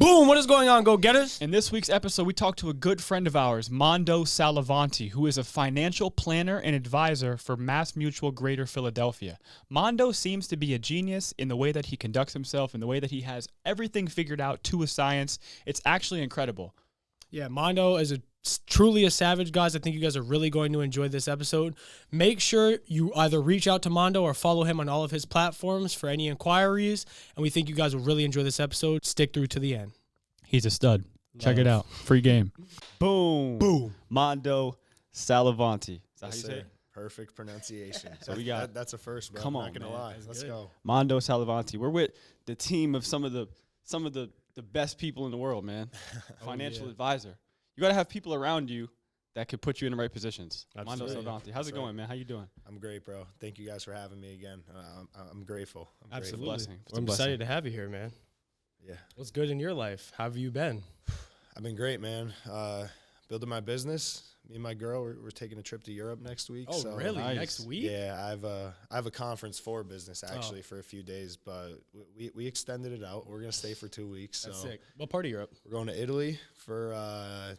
Boom! What is going on, go-getters? In this week's episode, we talked to a good friend of ours, Mando Sallavanti, who is a financial planner and advisor for MassMutual Greater Philadelphia. Mando seems to be a genius in the way that he conducts himself, in the way that he has everything figured out to a science. It's actually incredible. Yeah, Mondo is truly a savage, guys. I think you guys are really going to enjoy this episode. Make sure you either reach out to Mondo or follow him on all of his platforms for any inquiries. And we think you guys will really enjoy this episode. Stick through to the end. He's a stud. Check it out. Free game. Boom. Boom. Mando Sallavanti. Is that how you say it? Perfect pronunciation. So we got that's a first, bro. Come on, I'm not gonna man. lie. Let's go. Mando Sallavanti. We're with the team of some of the best people in the world, man. Financial advisor. You got to have people around you that could put you in the right positions. Absolutely. Mando Sallavanti. How's it going, man? How you doing? I'm great, bro. Thank you guys for having me again. I'm grateful. Absolutely. Blessing. It's a I'm blessing. excited to have you here, man. Yeah. What's good in your life? How have you been? I've been great, man. Building my business. Me and my girl, we're taking a trip to Europe next week. Oh, so really? Nice. Next week? Yeah, I have a conference for business actually for a few days, but we extended it out. We're gonna stay for 2 weeks. That's so sick. What part of Europe? we're going to Italy for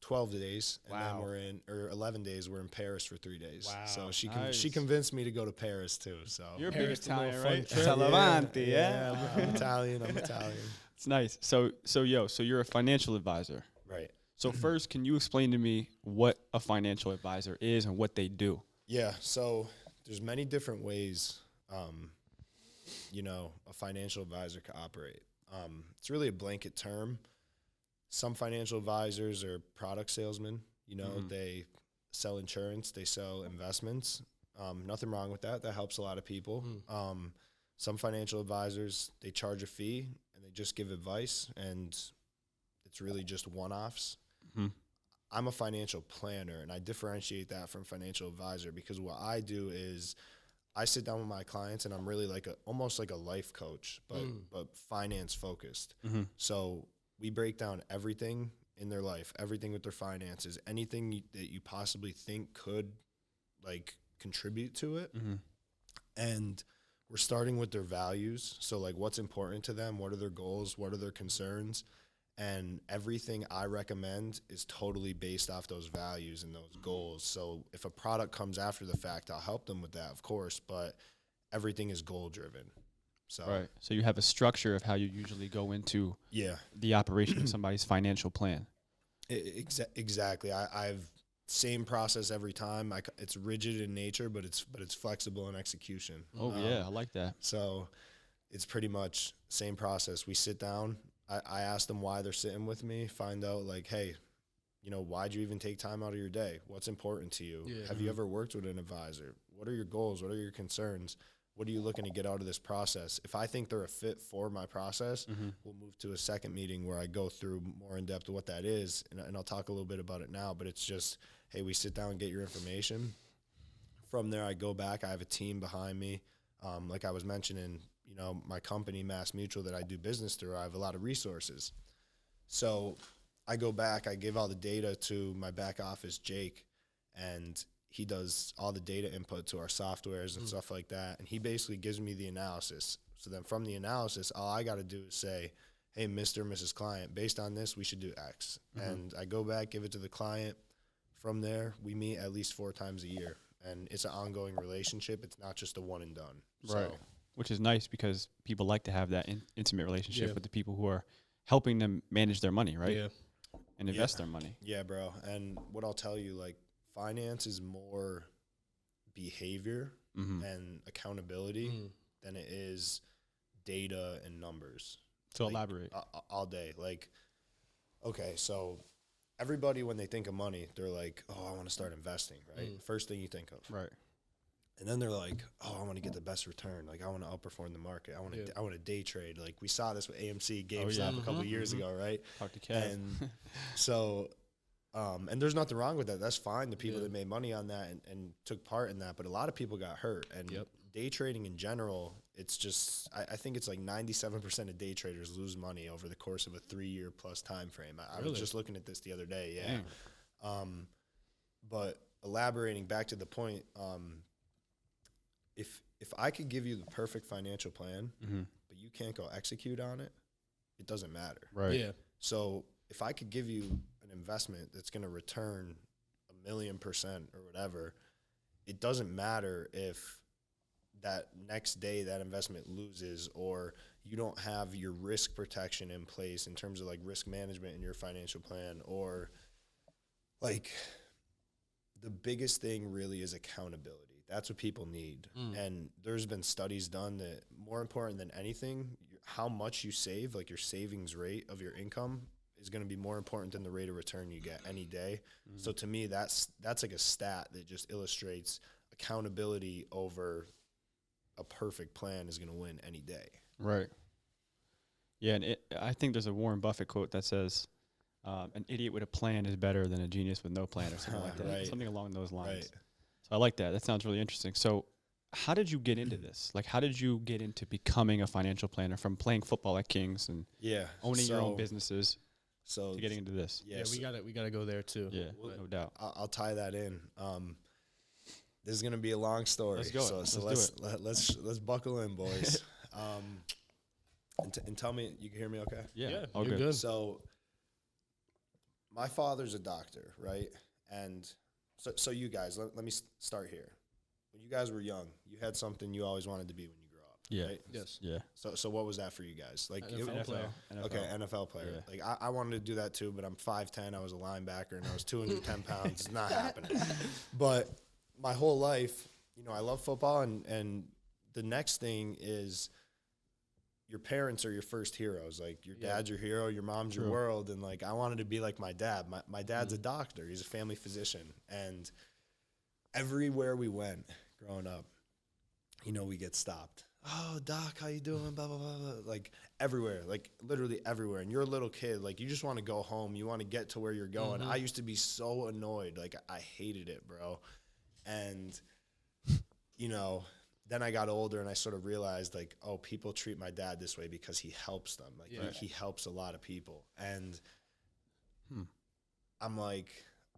12 days, and Wow. then 11 days. We're in Paris for 3 days. Wow. So she Nice. convinced me to go to Paris too. So You're a big Paris, a little Italian, fun right? trip. Sallavanti, yeah. I'm Italian. I'm Italian. It's nice. So you're a financial advisor. Right. So first, can you explain to me what a financial advisor is and what they do? Yeah. So there's many different ways, a financial advisor can operate. It's really a blanket term. Some financial advisors are product salesmen. They sell insurance, they sell investments. Nothing wrong with that. That helps a lot of people. Some financial advisors, they charge a fee and they just give advice, and it's really just one-offs. I'm a financial planner, and I differentiate that from financial advisor because what I do is I sit down with my clients, and I'm really almost like a life coach, but finance focused. So we break down everything in their life, everything with their finances, anything that you possibly think could contribute to it. And we're starting with their values. So what's important to them? What are their goals? What are their concerns? And everything I recommend is totally based off those values and those goals. So if a product comes after the fact, I'll help them with that, of course, but everything is goal driven. So Right. So you have a structure of how you usually go into yeah, the operation of somebody's financial plan. exactly. I've same process every time. It's rigid in nature, but it's flexible in execution. Oh, yeah. I like that. So it's pretty much same process. We sit down. I ask them why they're sitting with me, find out hey, why'd you even take time out of your day? What's important to you? Yeah. Have you ever worked with an advisor? What are your goals? What are your concerns? What are you looking to get out of this process? If I think they're a fit for my process, we'll move to a second meeting where I go through more in depth of what that is. And I'll talk a little bit about it now, but it's just, hey, we sit down and get your information. From there, I go back. I have a team behind me. Like I was mentioning, my company, MassMutual, that I do business through, I have a lot of resources. So I go back, I give all the data to my back office, Jake, and he does all the data input to our softwares and stuff like that. And he basically gives me the analysis. So then from the analysis, all I got to do is say, hey, Mr. or Mrs. Client, based on this, we should do X. And I go back, give it to the client. From there, we meet at least 4 times a year. And it's an ongoing relationship. It's not just a one and done. Right. So, Which is nice because people like to have that intimate relationship with the people who are helping them manage their money, right? Yeah. And invest their money. yeah, bro. And what I'll tell you, finance is more behavior and accountability than it is data and numbers. So elaborate. All day. Okay, so everybody, when they think of money, they're like, oh, I want to start investing, right? First thing you think of. Right. And then they're like, oh, I want to get the best return. I want to outperform the market. I want to day trade. We saw this with AMC, GameStop a couple of years ago, right? Talk to Kev. And so, and there's nothing wrong with that. That's fine. The people that made money on that and took part in that. But a lot of people got hurt. And day trading in general, it's just, I think it's 97% of day traders lose money over the course of a 3-year plus time frame. I was just looking at this the other day. Yeah. But elaborating back to the point, if I could give you the perfect financial plan, but you can't go execute on it, it doesn't matter. Right. Yeah. So if I could give you an investment that's going to return 1,000,000% or whatever, it doesn't matter if that next day that investment loses or you don't have your risk protection in place in terms of like risk management in your financial plan, or like the biggest thing really is accountability. That's what people need. And there's been studies done that more important than anything, how much you save, like your savings rate of your income is going to be more important than the rate of return you get any day. So to me, that's like a stat that just illustrates accountability over a perfect plan is going to win any day. Right. Yeah, and I think there's a Warren Buffett quote that says, an idiot with a plan is better than a genius with no plan, or something like that. Right. Something along those lines. Right. So I like that. That sounds really interesting. So how did you get into this? Like, how did you get into becoming a financial planner from playing football at Kings and owning your own businesses to getting into this? Yeah, we gotta go there too. Yeah, no doubt. I'll tie that in. This is gonna be a long story. Let's go. So let's buckle in, boys. And tell me, you can hear me okay? Yeah, all good. good. So my father's a doctor, right? And so you guys, let me start here. When you guys were young, you had something you always wanted to be when you grew up. Yeah. Right? Yes. Yeah. So what was that for you guys? Like NFL player. Okay, NFL player. Yeah. Like I wanted to do that too, but I'm 5'10". I was a linebacker and I was 210 pounds. It's not happening. But my whole life, I love football, and the next thing is your parents are your first heroes. Like your dad's your hero, your mom's your world, and like I wanted to be like my dad. My dad's a doctor. He's a family physician, and everywhere we went growing up, we get stopped. Oh, doc, how you doing? Blah, blah, blah, blah. Like everywhere, like literally everywhere. And you're a little kid, like you just want to go home. You want to get to where you're going. I used to be so annoyed. Like I hated it, bro. And, then I got older and I sort of realized like, oh, people treat my dad this way because he helps them. Like he helps a lot of people. And I'm like,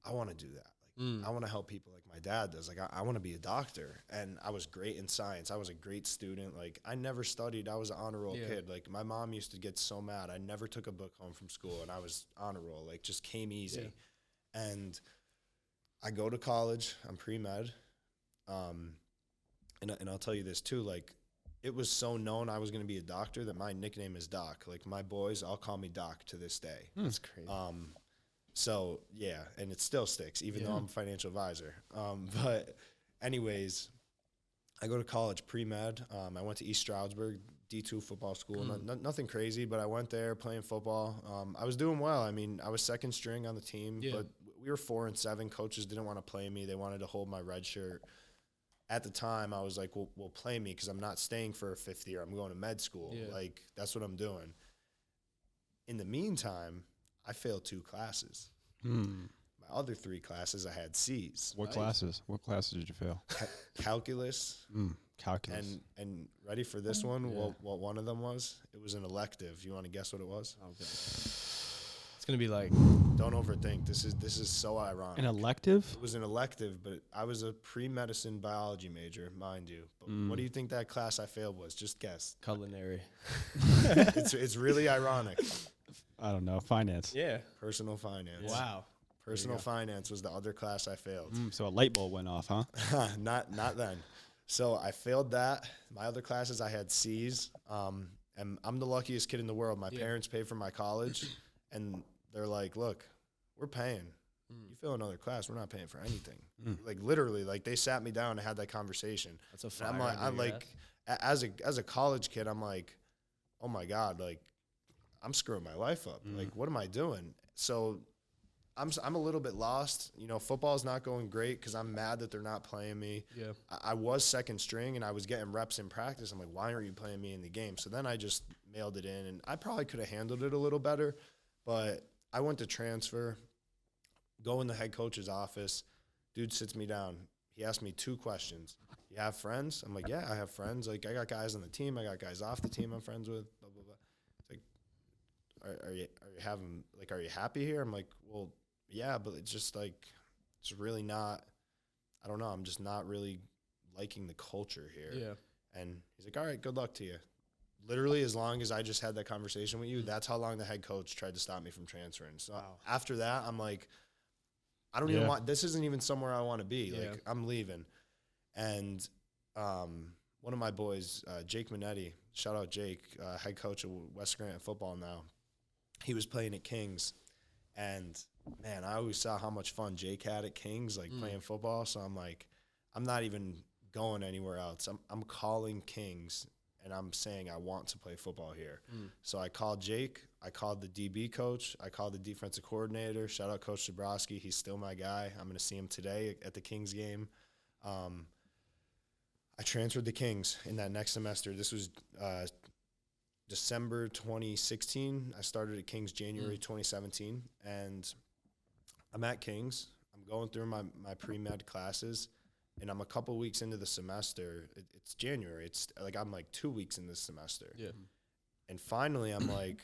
I want to do that. Like I want to help people like my dad does. Like I want to be a doctor. And I was great in science. I was a great student. Like I never studied. I was an honor roll kid. Like my mom used to get so mad. I never took a book home from school and I was honor roll. Like just came easy. Yeah. And I go to college. I'm pre-med. And I'll tell you this too, like it was so known I was going to be a doctor that my nickname is Doc. Like my boys all call me Doc to this day. That's crazy. So yeah, and it still sticks even though I'm a financial advisor. But anyways, I go to college pre-med. I went to East Stroudsburg, D2 football school. Nothing crazy, but I went there playing football. I was doing well. I mean, I was second string on the team, but we were 4-7. Coaches didn't want to play me. They wanted to hold my red shirt. At the time, I was like, well, play me because I'm not staying for a fifth year. I'm going to med school. Yeah. Like, that's what I'm doing. In the meantime, I failed 2 classes. My other 3 classes, I had C's. What classes? What classes did you fail? Calculus. Calculus. And ready for this one? Yeah. What one of them was? It was an elective. You want to guess what it was? Okay. It's going to be like... Don't overthink. This is so ironic. An elective? It was an elective, but I was a pre-medicine biology major, mind you. But what do you think that class I failed was? Just guess. Culinary. It's really ironic. I don't know. Finance. Yeah. Personal finance. Wow. Personal finance was the other class I failed. So a light bulb went off, huh? Not then. So I failed that. My other classes I had C's. And I'm the luckiest kid in the world. My parents paid for my college, and they're like, look, we're paying. You fail another class, we're not paying for anything. Like literally, like they sat me down and had that conversation. That's a fire. I'm like, as a college kid, I'm like, oh my God, like I'm screwing my life up. Like, what am I doing? So I'm a little bit lost. Football's not going great because I'm mad that they're not playing me. Yeah. I was second string and I was getting reps in practice. I'm like, why aren't you playing me in the game? So then I just mailed it in, and I probably could have handled it a little better, but I went to transfer, go in the head coach's office. Dude sits me down. He asked me 2 questions. You have friends? I'm like, yeah, I have friends. Like, I got guys on the team. I got guys off the team I'm friends with, blah, blah, blah. It's like, are you happy here? I'm like, well, yeah, but it's just like, it's really not, I don't know. I'm just not really liking the culture here. Yeah. And he's like, all right, good luck to you. literally as long as I just had that conversation with you, that's how long the head coach tried to stop me from transferring. So after that, I'm like, I don't even want, this isn't even somewhere I want to be. Like, I'm leaving. And one of my boys, Jake Minetti, shout out Jake, head coach of West Scranton football now. He was playing at Kings. And, man, I always saw how much fun Jake had at Kings, like playing football. So I'm like, I'm not even going anywhere else. I'm calling Kings, and I'm saying I want to play football here. So I called Jake. I called the DB coach. I called the defensive coordinator. Shout out Coach Zabrowski. He's still my guy. I'm going to see him today at the Kings game. I transferred to Kings in that next semester. This was December 2016. I started at Kings January 2017. And I'm at Kings. I'm going through my pre-med classes. And I'm a couple weeks into the semester. It's January. It's like I'm like 2 weeks in this semester. Yeah. And finally, I'm like,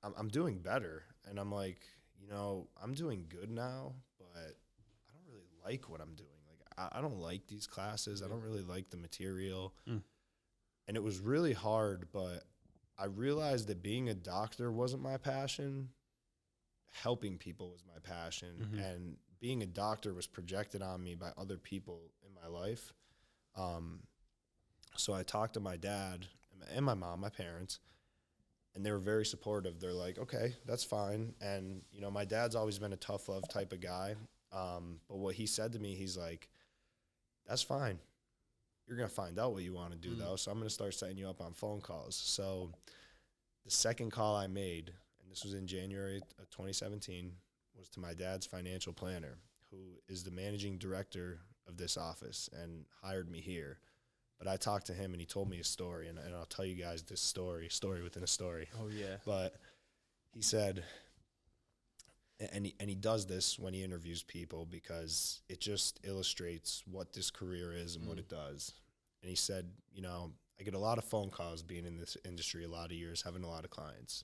I'm doing better. And I'm like, you know, I'm doing good now, but I don't really like what I'm doing. Like, I don't like these classes. I don't really like the material. And it was really hard, but I realized that being a doctor wasn't my passion. Helping people was my passion. And being a doctor was projected on me by other people in my life. So I talked to my dad and my mom, my parents, and they were very supportive. They're like, okay, that's fine. And, you know, my dad's always been a tough love type of guy. But what he said to me, he's like, that's fine. You're going to find out what you want to do, though. So I'm going to start setting you up on phone calls. So the second call I made, and this was in January of 2017, was to my dad's financial planner, who is the managing director of this office and hired me here. But I talked to him, and he told me a story, and I'll tell you guys this story within a story. Oh, yeah. But he said, and he does this when he interviews people because it just illustrates what this career is and what it does. And he said, you know, I get a lot of phone calls being in this industry a lot of years, having a lot of clients.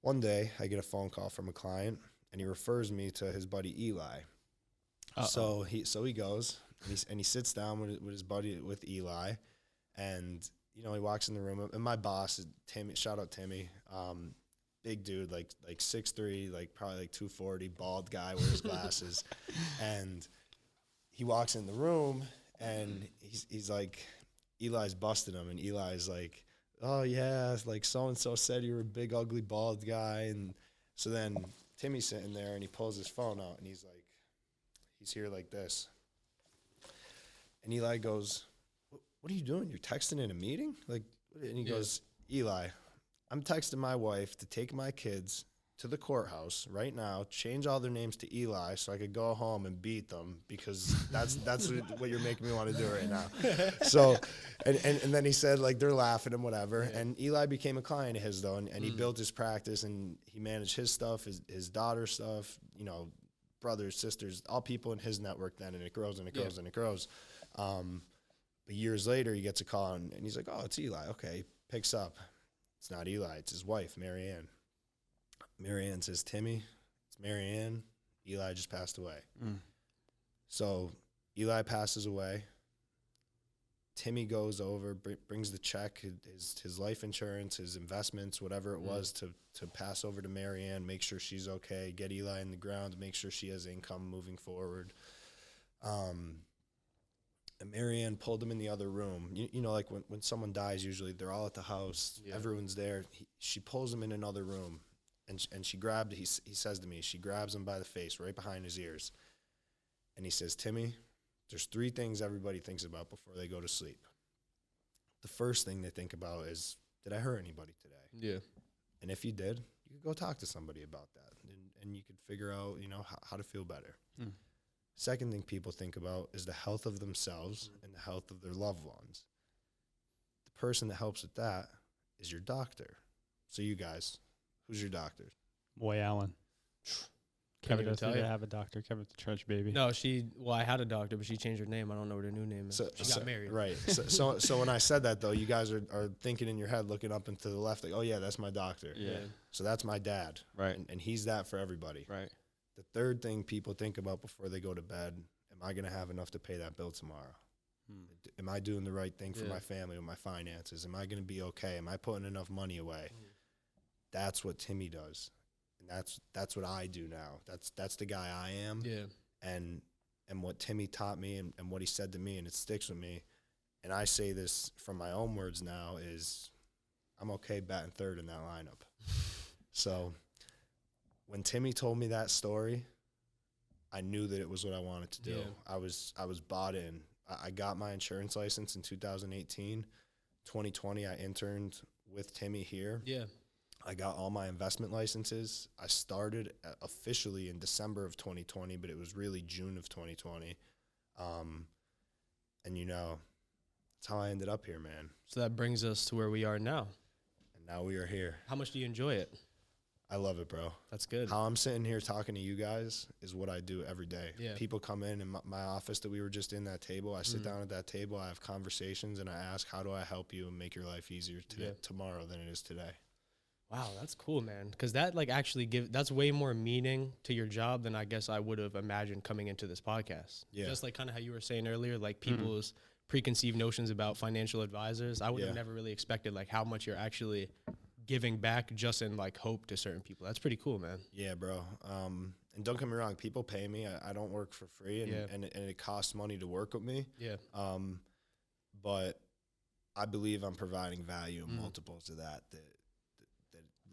One day, I get a phone call from a client, and he refers me to his buddy Eli. So he goes, and he sits down with his buddy, with Eli, and, you know, he walks in the room, and my boss is Timmy, shout out Timmy, big dude, like 6'3", like probably like 240, bald guy, wears glasses, and he walks in the room, and he's like, Eli's busting him, and Eli's like, oh, yeah, like so-and-so said you were a big, ugly, bald guy. And so then Timmy's sitting there, and he pulls his phone out, and he's like, he's here like this. And Eli goes, what are you doing? You're texting in a meeting? Like, and he goes, Eli, I'm texting my wife to take my kids to the courthouse right now, change all their names to Eli so I could go home and beat them, because that's what you're making me want to do right now. So, and then he said, like, they're laughing and whatever. Yeah. And Eli became a client of his, though, and he built his practice, and he managed his stuff, his daughter's stuff, you know, brothers, sisters, all people in his network then, and it grows and it grows and it grows. But years later, he gets a call, and he's like, oh, it's Eli. Okay, picks up. It's not Eli. It's his wife, Marianne. Marianne says, Timmy, it's Marianne. Eli just passed away. So Eli passes away. Timmy goes over, brings the check, his life insurance, his investments, whatever it was, to pass over to Marianne, make sure she's okay, get Eli in the ground, make sure she has income moving forward. And Marianne pulled him in the other room. You know, like when someone dies, usually they're all at the house. Yeah. Everyone's there. She pulls him in another room. And she grabbed, he says to me, she grabs him by the face, right behind his ears. And he says, Timmy, there's 3 things everybody thinks about before they go to sleep. The first thing they think about is, did I hurt anybody today? Yeah. And if you did, you could go talk to somebody about that. And you could figure out, you know, how to feel better. Second thing people think about is the health of themselves and the health of their loved ones. The person that helps with that is your doctor. So you guys, who's your doctor? Boy, Allen. Kevin doesn't have a doctor. Kevin's a church baby. No, I had a doctor, but she changed her name. I don't know what her new name is. She got married. Right. So when I said that, though, you guys are thinking in your head, looking up and to the left, like, oh, yeah, that's my doctor. Yeah. So that's my dad. Right. And he's that for everybody. Right. The third thing people think about before they go to bed, am I going to have enough to pay that bill tomorrow? Am I doing the right thing for Yeah. my family or my finances? Am I going to be okay? Am I putting enough money away? That's what Timmy does. And that's what I do now. That's the guy I am. Yeah. And what Timmy taught me and what he said to me, and it sticks with me. And I say this from my own words now, is I'm okay batting third in that lineup. So when Timmy told me that story, I knew that it was what I wanted to do. Yeah. I was bought in. I got my insurance license in 2018. 2020, I interned with Timmy here. Yeah. I got all my investment licenses. I started officially in December of 2020, but it was really June of 2020. And, you know, that's how I ended up here, man. So that brings us to where we are now. And now we are here. How much do you enjoy it? I love it, bro. That's good. How I'm sitting here talking to you guys is what I do every day. Yeah. People come in my office that we were just in that table. I sit down at that table. I have conversations, and I ask, how do I help you and make your life easier today, tomorrow than it is today? Wow, that's cool, man. Because that like actually that's way more meaning to your job than I guess I would have imagined coming into this podcast. Yeah. Just like kind of how you were saying earlier, like people's preconceived notions about financial advisors. I would have never really expected like how much you're actually giving back just in like hope to certain people. That's pretty cool, man. Yeah, bro. And don't get me wrong, people pay me. I don't work for free, and it costs money to work with me. Yeah. But I believe I'm providing value in multiples of that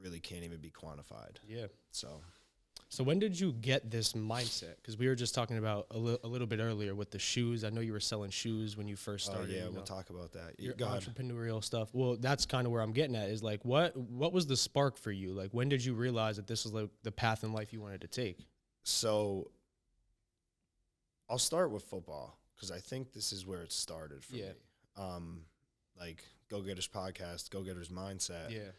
really can't even be quantified. Yeah. So when did you get this mindset? Because we were just talking about a little bit earlier with the shoes. I know you were selling shoes when you first started. yeah, we'll talk about that. Your Go ahead. entrepreneurial stuff. Well, that's kind of where I'm getting at is like, what was the spark for you? Like, when did you realize that this was like the path in life you wanted to take? So I'll start with football because I think this is where it started for me. Like Go Getters podcast, Go Getters mindset. Yeah.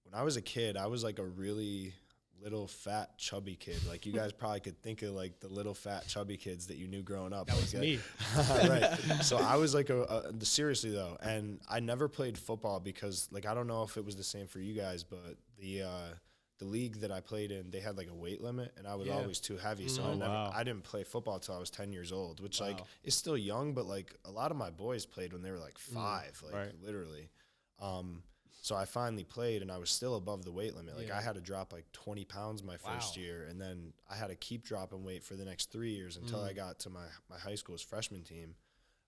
When I was a kid, I was like a really little fat chubby kid. Like you guys probably could think of like the little fat chubby kids that you knew growing up. That was me. Right. So I was like seriously though, and I never played football because like I don't know if it was the same for you guys, but the league that I played in, they had like a weight limit, and I was always too heavy. So I didn't play football until I was 10 years old, which like is still young, but like a lot of my boys played when they were like 5, like literally. So I finally played, and I was still above the weight limit. Like I had to drop like 20 pounds my first year, and then I had to keep dropping weight for the next 3 years until I got to my high school's freshman team.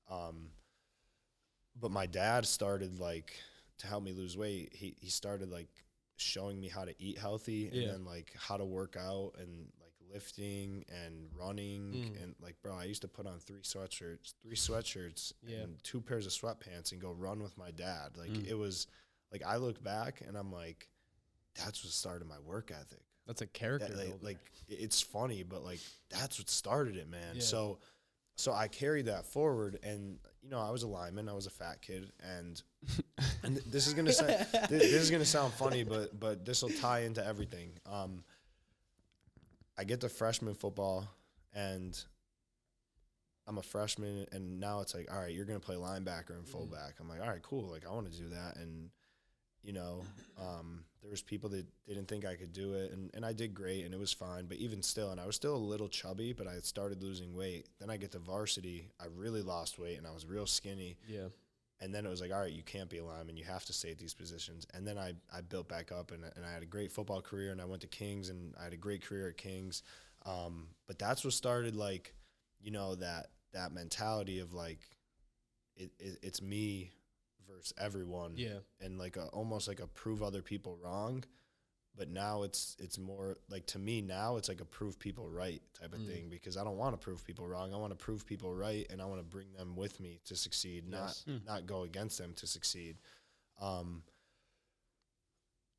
But my dad started like to help me lose weight. He started like showing me how to eat healthy, and then like how to work out and like lifting and running. And like, bro, I used to put on 3 sweatshirts and 2 pairs of sweatpants and go run with my dad. Like it was like, I look back and I'm like, that's what started my work ethic. That's a character. Like it's funny, but like that's what started it, man. Yeah. So I carried that forward, and you know, I was a lineman, I was a fat kid, and this is gonna sound this is gonna sound funny, but this will tie into everything. I get to freshman football, and I'm a freshman, and now it's like, all right, you're gonna play linebacker and fullback. I'm like, all right, cool. Like I want to do that, and you know, there was people that didn't think I could do it, and I did great, and it was fine. But even still, and I was still a little chubby, but I had started losing weight. Then I get to varsity, I really lost weight, and I was real skinny. Yeah. And then it was like, all right, you can't be a lineman. You have to stay at these positions. And then I built back up, and I had a great football career, and I went to Kings, and I had a great career at Kings. But that's what started, like, you know, that mentality of, like, it's me versus everyone. Yeah. And, like, almost like a prove other people wrong. But now it's more, like, to me now it's like a prove people right type of thing, because I don't want to prove people wrong. I want to prove people right, and I want to bring them with me to succeed, not go against them to succeed.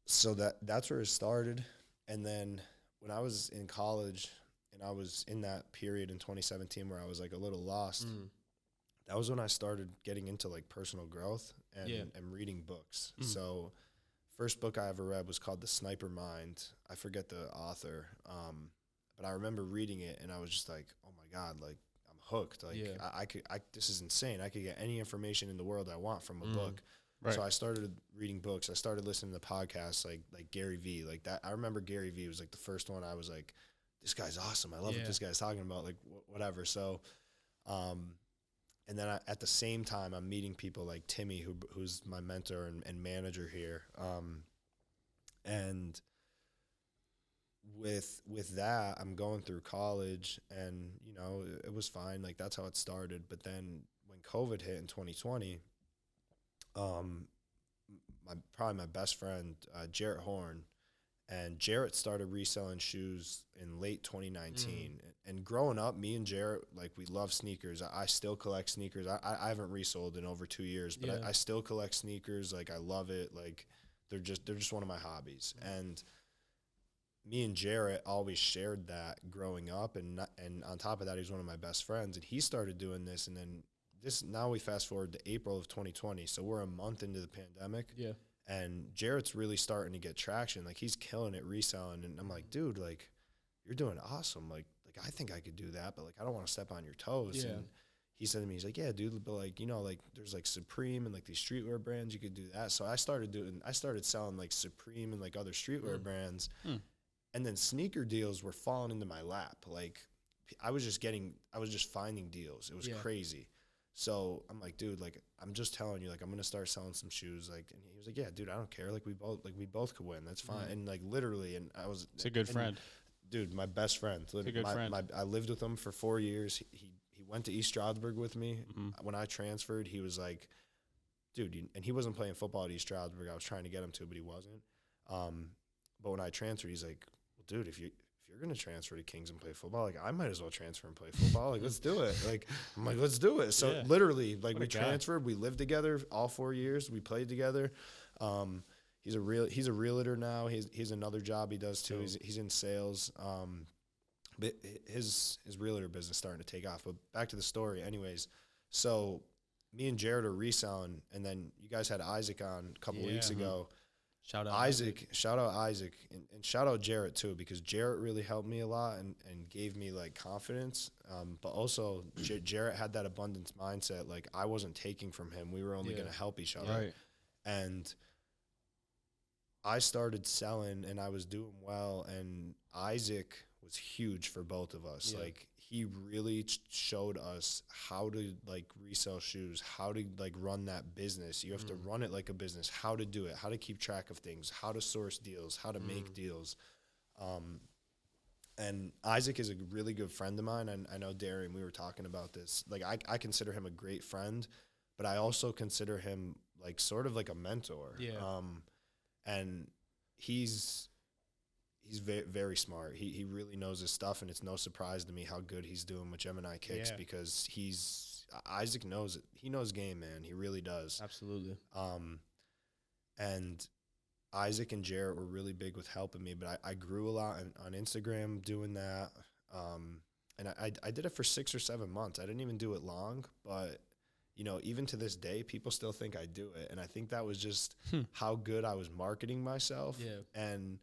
So that's where it started. And then when I was in college, and I was in that period in 2017 where I was like a little lost, that was when I started getting into like personal growth and reading books. So first book I ever read was called The Sniper Mind. I forget the author, but I remember reading it, and I was just like, oh my God, like I'm hooked. Like this is insane. I could get any information in the world I want from a book. Right. So I started reading books. I started listening to podcasts like Gary Vee, like that. I remember Gary Vee was like the first one. I was like, this guy's awesome. I love what this guy's talking about, like whatever. So, And then at the same time, I'm meeting people like Timmy, who's my mentor and manager here. And with that, I'm going through college, and you know, it was fine. Like that's how it started. But then when COVID hit in 2020, probably my best friend, Jarrett Horn, and Jarrett started reselling shoes in late 2019. And growing up, me and Jarrett, like, we love sneakers. I still collect sneakers. I haven't resold in over 2 years, but I still collect sneakers. Like, I love it. Like, they're just one of my hobbies. And me and Jarrett always shared that growing up. And on top of that, he's one of my best friends. And he started doing this. And then now we fast forward to April of 2020. So we're a month into the pandemic. Yeah. And Jarrett's really starting to get traction. Like, he's killing it reselling. And I'm like, dude, like, you're doing awesome. Like I think I could do that, but like, I don't want to step on your toes. Yeah. And he said to me, he's like, yeah, dude, but like, you know, like there's like Supreme and like these streetwear brands, you could do that. So I started selling like Supreme and like other streetwear brands. And then sneaker deals were falling into my lap. Like, I was just finding deals. It was crazy. So I'm like, dude, like, I'm just telling you, like, I'm going to start selling some shoes. Like, and he was like, yeah, dude, I don't care. Like, we both could win. That's fine. And like, literally, and It's a good friend. Dude, my best friend. It's a good friend. I lived with him for 4 years. He went to East Stroudsburg with me. When I transferred, he was like, dude, and he wasn't playing football at East Stroudsburg. I was trying to get him to, but he wasn't. But when I transferred, he's like, well, dude, if you're going to transfer to Kings and play football, like, I might as well transfer and play football. Like, let's do it. Like, I'm like, let's do it. So literally, like, we transferred, we lived together all 4 years. We played together. He's a realtor now. He's another job he does too. He's in sales. But his realtor business starting to take off. But back to the story anyways. So me and Jared are reselling, and then you guys had Isaac on a couple weeks ago. Shout out Isaac, and shout out Jarrett too, because Jarrett really helped me a lot and gave me like confidence. But also Jarrett had that abundance mindset. Like, I wasn't taking from him. We were only going to help each other. Right. And I started selling and I was doing well, and Isaac was huge for both of us. Like, he really showed us how to like resell shoes, how to like run that business. You have to run it like a business, how to do it, how to keep track of things, how to source deals, how to make deals. And Isaac is a really good friend of mine. And I know, Darrian, we were talking about this. Like, I consider him a great friend, but I also consider him like sort of like a mentor. Yeah. And he's very, very smart. He really knows his stuff, and it's no surprise to me how good he's doing with Gemini Kicks because Isaac knows it. He knows game, man. He really does. Absolutely. And Isaac and Jarrett were really big with helping me, but I grew a lot on Instagram doing that. And I did it for 6 or 7 months. I didn't even do it long, but you know, even to this day, people still think I do it. And I think that was just how good I was marketing myself. Yeah. And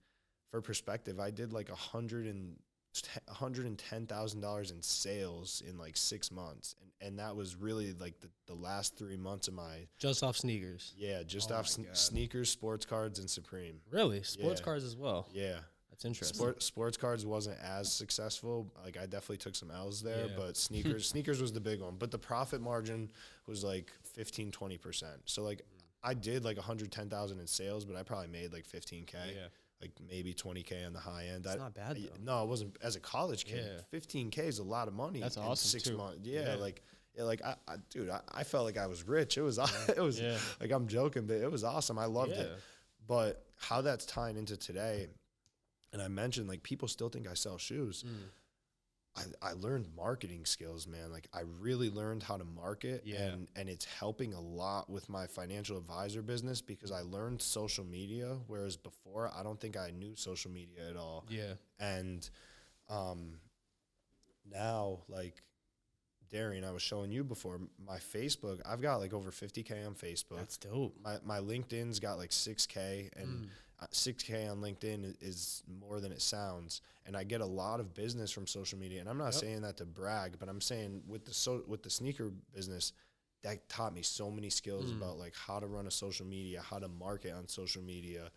for perspective, I did like $110,000 in sales in like 6 months. And that was really like the last 3 months of my... Just off sneakers. Yeah, just off sneakers, sports cards, and Supreme. Really? Sports cards as well? Yeah. That's interesting. Sports cards wasn't as successful. Like, I definitely took some L's there, but sneakers was the big one. But the profit margin was like 15-20%. So like I did like 110,000 in sales, but I probably made like 15K. Yeah. Like maybe 20K on the high end. That's not bad though. No, it wasn't. As a college kid, 15K is a lot of money. That's awesome. 6 months. Yeah, like I felt like I was rich. It was like, I'm joking, but it was awesome. I loved it. But how that's tying into today, and I mentioned, like, people still think I sell shoes. I learned marketing skills, man. Like, I really learned how to market, and it's helping a lot with my financial advisor business because I learned social media, whereas before I don't think I knew social media at all. Yeah. And now, like, Darrian, I was showing you before, my Facebook, I've got like over 50K on Facebook. That's dope. My LinkedIn's got like 6K, and 6K on LinkedIn is more than it sounds. And I get a lot of business from social media. And I'm not saying that to brag, but I'm saying with the sneaker business, that taught me so many skills about like how to run a social media, how to market on social media.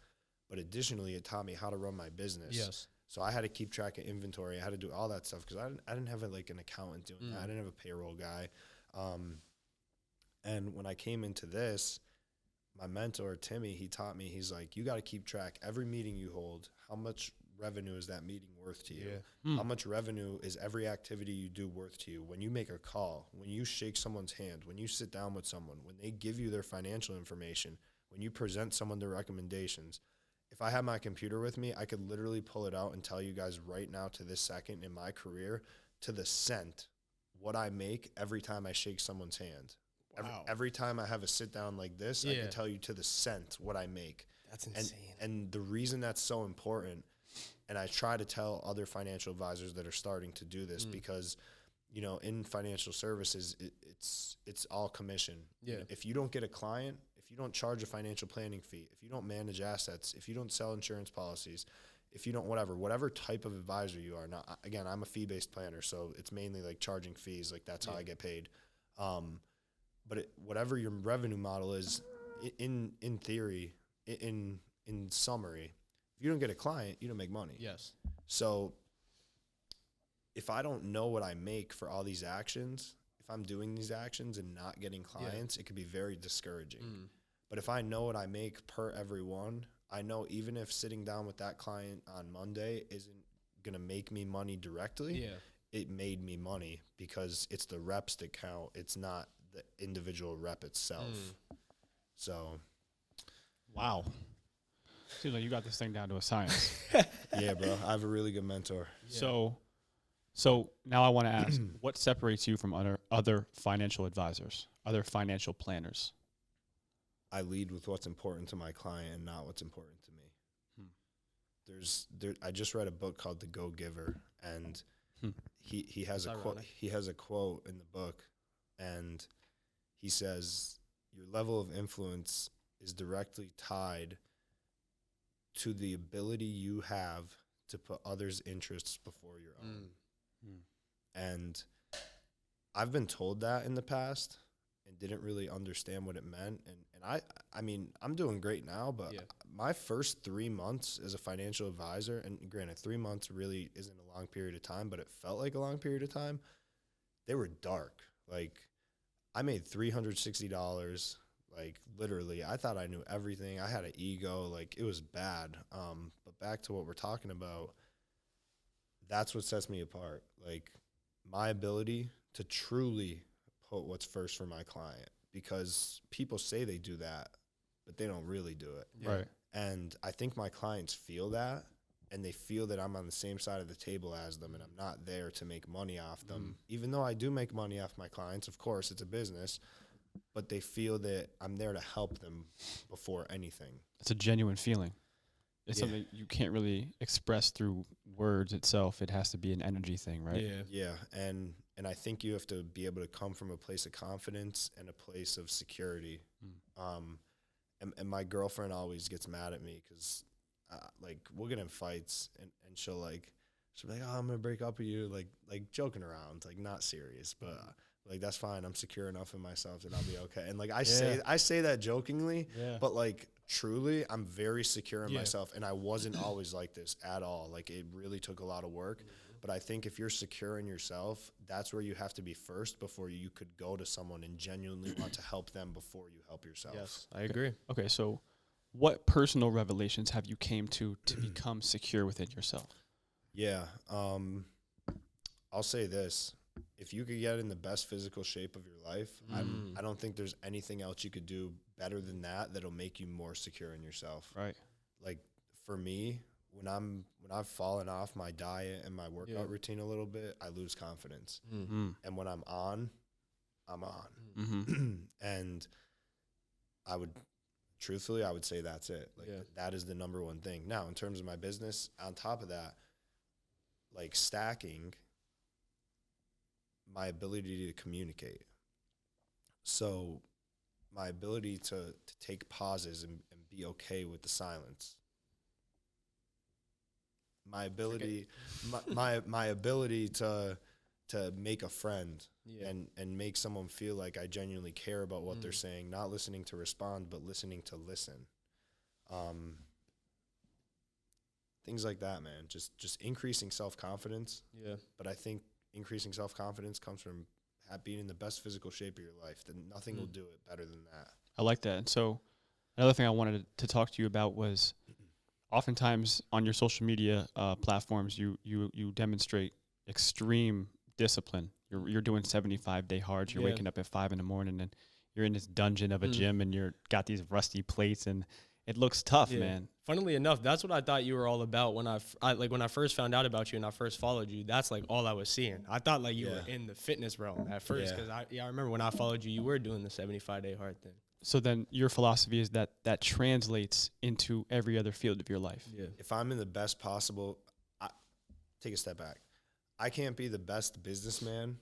But additionally, it taught me how to run my business. Yes. So I had to keep track of inventory. I had to do all that stuff because I didn't have like an accountant doing that. I didn't have a payroll guy. And when I came into this, my mentor, Timmy, he taught me, he's like, you got to keep track every meeting you hold. How much revenue is that meeting worth to you? How much revenue is every activity you do worth to you? When you make a call, when you shake someone's hand, when you sit down with someone, when they give you their financial information, when you present someone their recommendations. If I had my computer with me, I could literally pull it out and tell you guys right now to this second in my career to the cent what I make every time I shake someone's hand. Wow. Every time I have a sit down like this, I can tell you to the cent what I make. That's insane. And the reason that's so important, and I try to tell other financial advisors that are starting to do this, because, you know, in financial services, it's all commission. Yeah. If you don't get a client, if you don't charge a financial planning fee, if you don't manage assets, if you don't sell insurance policies, if you don't whatever type of advisor you are. Now, again, I'm a fee-based planner, so it's mainly like charging fees. Like that's how I get paid. But whatever your revenue model is, in theory, in summary, if you don't get a client, you don't make money. Yes. So if I don't know what I make for all these actions, if I'm doing these actions and not getting clients, it could be very discouraging. But if I know what I make per every one, I know even if sitting down with that client on Monday isn't going to make me money directly, it made me money because it's the reps that count. It's not the individual rep itself. So, wow. Seems like you got this thing down to a science. yeah, bro, I have a really good mentor. So now I want to ask, what separates you from other financial advisors, other financial planners? I lead with what's important to my client and not what's important to me. I just read a book called The Go Giver, and he has a quote. He has a quote in the book, and he says, "Your level of influence is directly tied to the ability you have to put others' interests before your own." And I've been told that in the past and didn't really understand what it meant. And I mean, I'm doing great now, but my first 3 months as a financial advisor, and granted, 3 months really isn't a long period of time, but it felt like a long period of time. They were dark. Like, I made $360. Like, literally, I thought I knew everything. I had an ego. Like, it was bad. But back to what we're talking about, that's what sets me apart. Like, my ability to truly put what's first for my client, because people say they do that, but they don't really do it. Right. And I think my clients feel that, and they feel that I'm on the same side of the table as them, and I'm not there to make money off them. Even though I do make money off my clients, of course, it's a business, but they feel that I'm there to help them before anything. It's a genuine feeling. It's something you can't really express through words itself. It has to be an energy thing, right? Yeah. And I think you have to be able to come from a place of confidence and a place of security. And my girlfriend always gets mad at me because, like, we'll get in fights, and she'll be like, "Oh, I'm gonna break up with you," like joking around, like not serious, but like, that's fine. I'm secure enough in myself that I'll be okay. And like I say that jokingly, but like truly, I'm very secure in myself, and I wasn't always like this at all. Like, it really took a lot of work. But I think if you're secure in yourself, that's where you have to be first before you could go to someone and genuinely want to help them before you help yourself. Yes, I agree. Okay, so what personal revelations have you came to become secure within yourself? Yeah, I'll say this. If you could get in the best physical shape of your life, I don't think there's anything else you could do better than that that'll make you more secure in yourself. Right. Like, for me, when I've fallen off my diet and my workout routine a little bit, I lose confidence. And when I'm on, I'm on. And I would say that's it. Like, that is the number one thing. Now, in terms of my business, on top of that, like, stacking my ability to communicate. So my ability to take pauses and be okay with the silence. My ability, my ability to make a friend and make someone feel like I genuinely care about what they're saying, not listening to respond, but listening to listen. Things like that, man. Just increasing self-confidence. Yeah. But I think increasing self-confidence comes from being in the best physical shape of your life. Then nothing will do it better than that. I like that. So another thing I wanted to talk to you about was oftentimes on your social media platforms, you demonstrate extreme discipline. You're doing 75-day hards. You're waking up at 5 a.m. and you're in this dungeon of a gym and you're got these rusty plates and it looks tough, man. Funnily enough, that's what I thought you were all about when when I first found out about you and I first followed you. That's like all I was seeing. I thought like you were in the fitness realm at first because I remember when I followed you, you were doing the 75-day hard thing. So then your philosophy is that translates into every other field of your life. Yeah. If I'm in the best possible, take a step back. I can't be the best businessman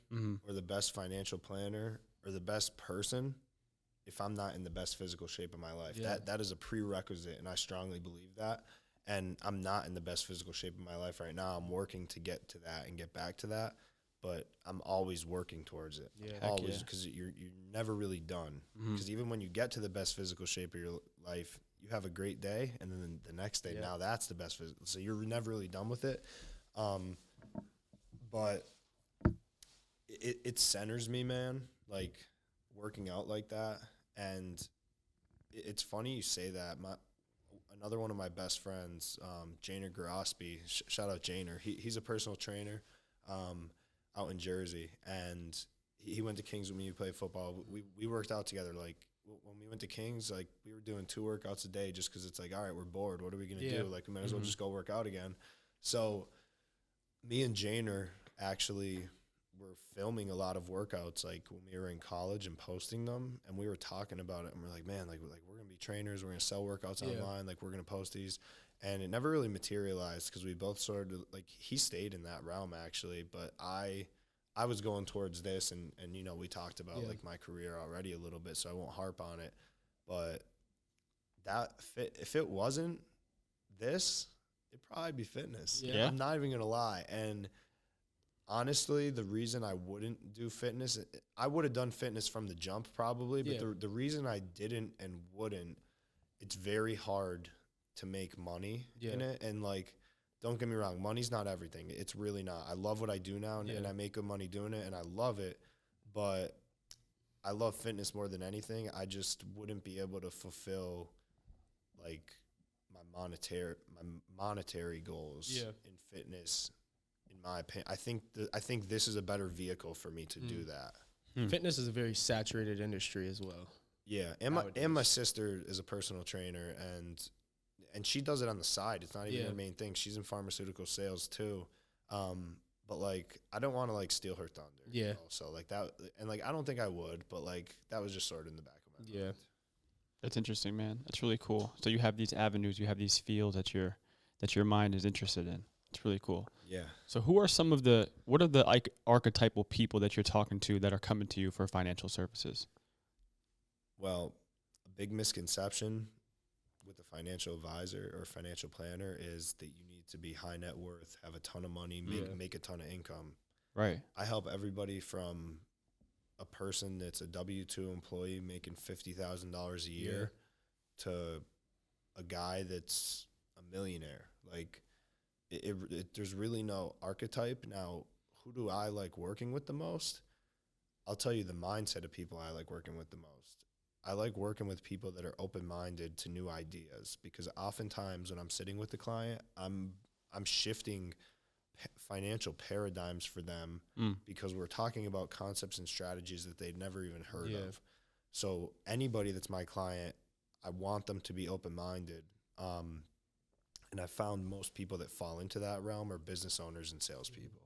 or the best financial planner or the best person if I'm not in the best physical shape of my life. That is a prerequisite, and I strongly believe that. And I'm not in the best physical shape of my life right now. I'm working to get to that and get back to that, but I'm always working towards it. Always, because you're never really done. Because even when you get to the best physical shape of your life, you have a great day, and then the next day, now that's the best physical. So you're never really done with it. But it centers me, man, like working out like that. And it's funny you say that. Another one of my best friends, Janer Grosby, shout out Janer. He's a personal trainer out in Jersey, and he went to Kings with me to play football. We worked out together. Like when we went to Kings, like we were doing 2 workouts a day just because it's like, all right, we're bored. What are we going to do? Like we might as well just go work out again. So me and Janer actually were filming a lot of workouts like when we were in college and posting them, and we were talking about it, and we're like, man, like we're gonna be trainers, we're gonna sell workouts online, like we're gonna post these, and it never really materialized because we both sort of like, he stayed in that realm actually, but I was going towards this, and you know, we talked about like my career already a little bit, so I won't harp on it, but if it wasn't this, it'd probably be fitness. I'm not even gonna lie. And honestly, the reason I wouldn't do fitness, I would have done fitness from the jump probably, but the reason I didn't and wouldn't, it's very hard to make money in it. And like, don't get me wrong, money's not everything. It's really not. I love what I do now, and I make good money doing it, and I love it, but I love fitness more than anything. I just wouldn't be able to fulfill like my monetary goals in fitness. In my opinion, I think this is a better vehicle for me to do that. Fitness is a very saturated industry as well. Yeah, and my sister is a personal trainer, and she does it on the side. It's not even her main thing. She's in pharmaceutical sales too. But like, I don't want to like steal her thunder. Yeah. You know? So like that, and like I don't think I would, but like that was just sort of in the back of my mind. That's interesting, man. That's really cool. So you have these avenues, you have these fields that your mind is interested in. It's really cool. Yeah. So what are the archetypal people that you're talking to that are coming to you for financial services? Well, a big misconception with a financial advisor or financial planner is that you need to be high net worth, have a ton of money, make a ton of income. Right. I help everybody from a person that's a W-2 employee making $50,000 a year to a guy that's a millionaire. Like, there's really no archetype. Now, who do I like working with the most? I'll tell you the mindset of people I like working with the most. I like working with people that are open-minded to new ideas, because oftentimes when I'm sitting with the client, I'm shifting financial paradigms for them because we're talking about concepts and strategies that they'd never even heard of. So anybody that's my client, I want them to be open-minded. And I found most people that fall into that realm are business owners and salespeople.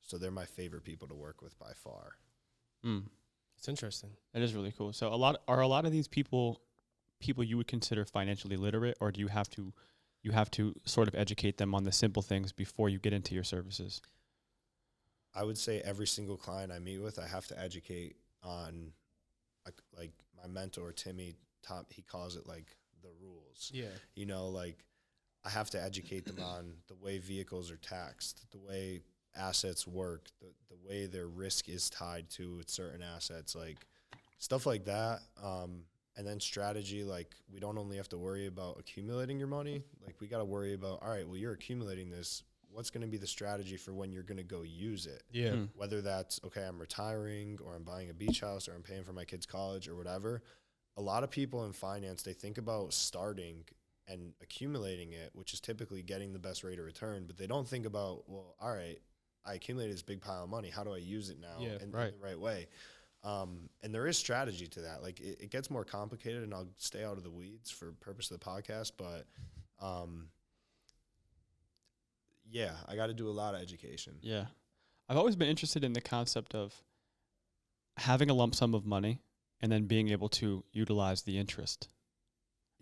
So they're my favorite people to work with by far. It's interesting. That is really cool. So are a lot of these people you would consider financially literate, or do you have to sort of educate them on the simple things before you get into your services? I would say every single client I meet with, I have to educate on, like my mentor, Timmy, he calls it like the rules. Yeah. You know, like I have to educate them on the way vehicles are taxed, the way assets work, the way their risk is tied to certain assets, like stuff like that. And then strategy, like we don't only have to worry about accumulating your money, like we got to worry about, all right, well, you're accumulating this. what's going to be the strategy for when you're going to go use it. Yeah. Whether that's, okay, I'm retiring or I'm buying a beach house or I'm paying for my kids' college or whatever. A lot of people in finance, they think about starting and accumulating it, which is typically getting the best rate of return, but they don't think about, well, all right, I accumulated this big pile of money. How do I use it now in the right way? And there is strategy to that. Like it gets more complicated, and I'll stay out of the weeds for purpose of the podcast, but yeah, I got to do a lot of education. Yeah. I've always been interested in the concept of having a lump sum of money and then being able to utilize the interest.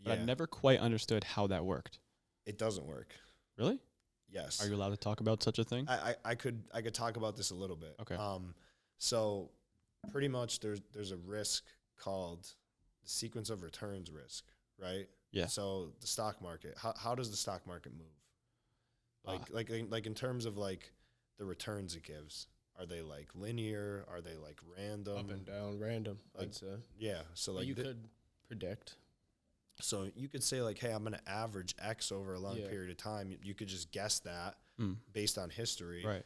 But I never quite understood how that worked. It doesn't work. Really? Yes. Are you allowed to talk about such a thing? I could talk about this a little bit. Okay. So pretty much there's a risk called the sequence of returns risk, right? Yeah. So the stock market, how does the stock market move? Like in terms of like the returns it gives, are they like linear? Are they like random? Up and down, random. Like, I'd say. Yeah. So like you could predict. So you could say like, hey, I'm going to average X over a long period of time. You could just guess that based on history. Right.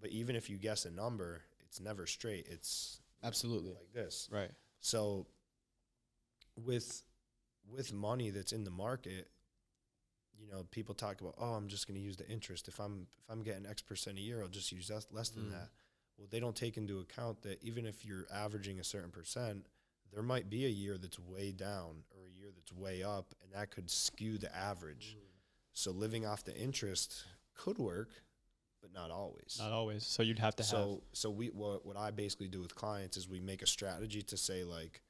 But even if you guess a number, it's never straight. It's absolutely like this. Right. So with money that's in the market, you know, people talk about, oh, I'm just going to use the interest. If I'm getting X% a year, I'll just use less than that. Well, they don't take into account that even if you're averaging a certain percent, there might be a year that's way down or a year that's way up, and that could skew the average. So living off the interest could work, but not always. Not always. So you'd have to have. So what I basically do with clients is we make a strategy to say like,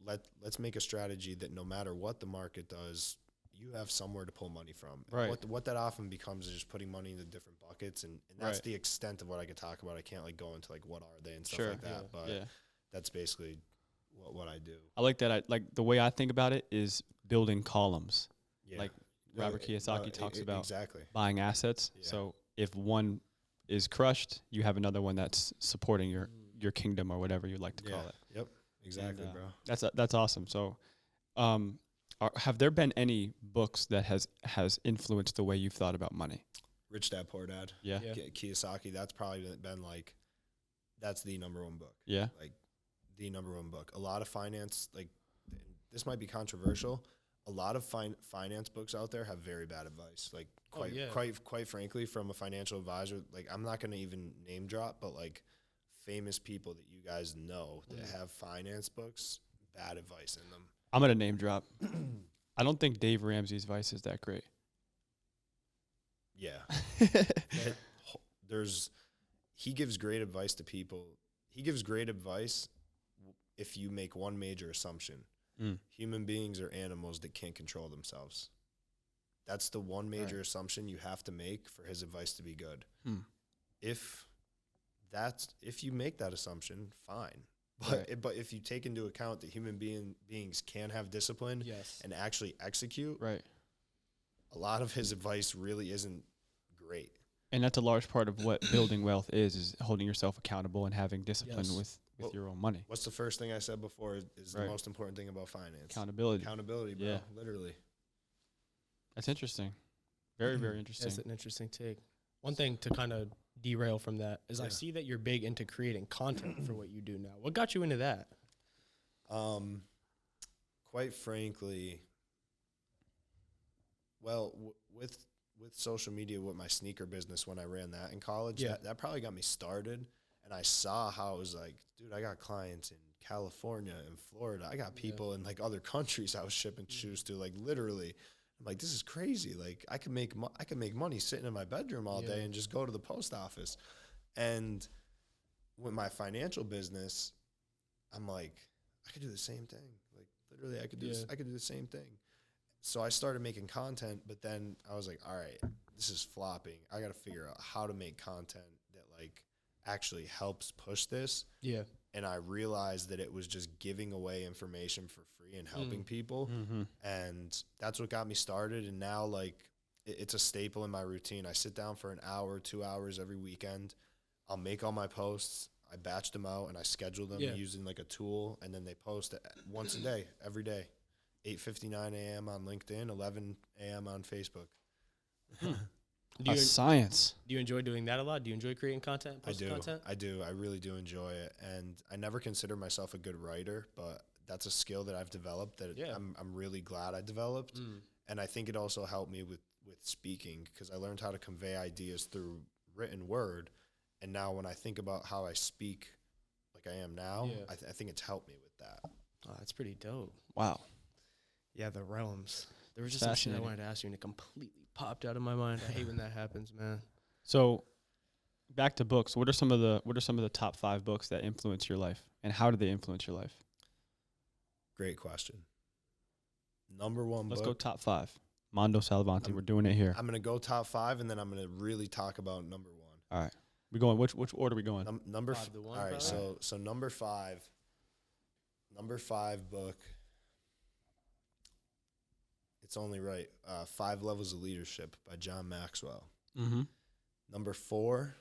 let's make a strategy that no matter what the market does, you have somewhere to pull money from. Right. What that often becomes is just putting money into different buckets, and that's the extent of what I could talk about. I can't like go into like what are they and stuff like that, but that's basically what I do. I like that. The way I think about it is building columns. Yeah. Like Robert Kiyosaki talks about exactly buying assets. Yeah. So if one is crushed, you have another one that's supporting your kingdom or whatever you like to call it. Yep. Exactly, and, bro. That's awesome. So, have there been any books that has influenced the way you've thought about money? Rich Dad Poor Dad. Yeah. Kiyosaki. That's probably been like, that's the number one book. Yeah. Like the number one book. A lot of finance, like this might be controversial. A lot of finance books out there have very bad advice. Like quite frankly, from a financial advisor, like I'm not going to even name drop, but like famous people that you guys know that have finance books, bad advice in them. I'm going to name drop. I don't think Dave Ramsey's advice is that great. Yeah. He gives great advice to people. He gives great advice if you make one major assumption. Human beings are animals that can't control themselves. That's the one major assumption you have to make for his advice to be good. If you make that assumption, fine. But if you take into account that human beings can have discipline and actually execute, a lot of his advice really isn't great. And that's a large part of what building wealth is holding yourself accountable and having discipline with your own money. What's the first thing I said before is the most important thing about finance? Accountability. Accountability, bro. Yeah. Literally. That's interesting. Very, very interesting. That's an interesting take. One thing to kind of derail from that is I see that you're big into creating content for what you do now. What got you into that? Quite frankly, well, with social media, with my sneaker business when I ran that in college, that probably got me started. And I saw how it was like, dude, I got clients in California and Florida. I got people in like other countries I was shipping shoes to, like literally. I'm like, this is crazy. Like I could make money sitting in my bedroom all day and just go to the post office. And with my financial business, I'm like, I could do the same thing. Like literally I could do the same thing. So I started making content, but then I was like, all right, this is flopping. I got to figure out how to make content that like actually helps push this. Yeah. And I realized that it was just giving away information for free and helping people. And that's what got me started. And now like it's a staple in my routine. I sit down for an hour, 2 hours every weekend. I'll make all my posts. I batch them out and I schedule them using like a tool. And then they post once a day, every day, 8:59 a.m. on LinkedIn, 11 a.m. on Facebook. Do you, Science. do you enjoy doing that a lot? Do you enjoy creating content, I posting do. content? I do. I really do enjoy it. And I never consider myself a good writer, but that's a skill that I've developed that I'm really glad I developed. And I think it also helped me with speaking because I learned how to convey ideas through written word. And now when I think about how I speak like I am now, I think it's helped me with that. Oh, that's pretty dope. Wow. Yeah, the realms. There was just some shit I wanted to ask you, and it completely popped out of my mind. I hate when that happens, man. So, back to books. What are some of the top 5 books that influence your life, and how do they influence your life? Great question. Number one Let's book. go top 5. Mando Sallavanti. We're doing it here. I'm gonna go top 5, and then I'm gonna really talk about number 1. All right. We going. Which order are we going? Number 5 to 1. All right. So number 5. Number 5 book. It's only right. 5 Levels of Leadership by John Maxwell. Mm-hmm. Number 4.